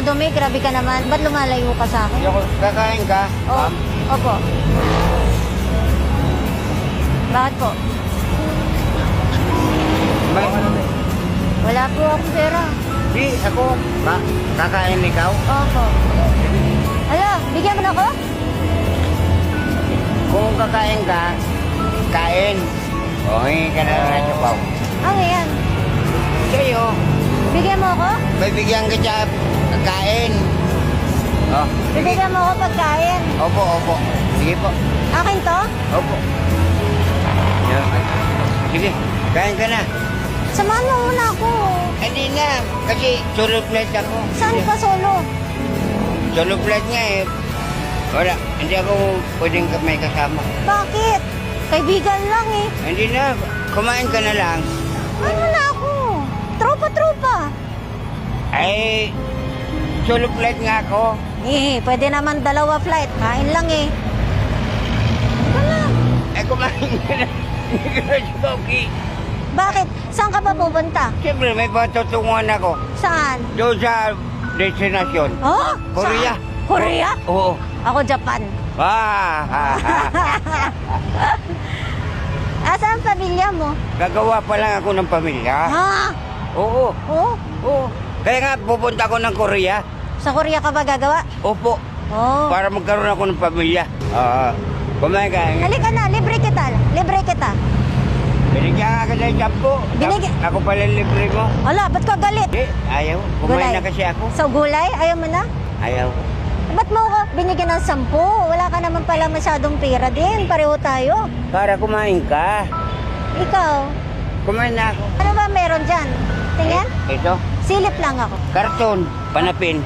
dumudumi, grabe ka naman. Ba't lumalayo ka sa akin? Kakain ka? Oh, opo. Bakit po? May, Wala po akong pera. di, ako. Kakain ikaw? Opo. Hala, bigyan mo na ako? Kung kakain ka, kain. O, hingi ka na lang ng sabaw. Ano yan? Sa'yo, Bigyan mo ako? bibigyan ka siya kain. Oh, sige. Bibigyan mo ako pagkain. Opo, opo. Sige po. Akin to? Opo. Yan. Sige, kain ka na. Samahan mo muna ako. Hindi na, kasi solo flight ako. Saan ka solo? Solo flight nga eh. Wala, hindi ako pwedeng may kasama. Bakit? Kaibigan lang eh. Hindi na, kumain ka na lang. Ano na ako? Tropa-tropa. Ay, solo flight nga ako. Eh, pwede naman dalawa flight. Kain lang eh. Wala. Ay, kumain ka na. Hindi ka na sumoki. Bakit? Saan ka pa pupunta? Siyempre, may patutunguhan ako. Saan? Doon sa destinasyon. Oh? Korea. Saan? Korea? Oo. Ako Japan. Asan ang pamilya mo? Gagawa pa lang ako ng pamilya. Ha? Oo. Oh? Oo. Kaya nga, pupunta ako ng Korea. Sa Korea ka ba gagawa? Opo. Oh. Para magkaroon ako ng pamilya. Kumain ka. Halika na, libre kita. Libre kita. Binigyan ka ng shampoo. Ako pala libre mo. Ala, ba't ka galit? Eh, ayaw. Kumain na kasi ako. So, gulay? Ayaw mo na? Ayaw. Ba't mo ako binigyan ng 10? Wala ka naman pala masyadong pera din. Pareho tayo. Para kumain ka. Ikaw, Kumain na ako. ano ba meron dyan? Tingnan? Ito, Silip lang ako. karton, panapin.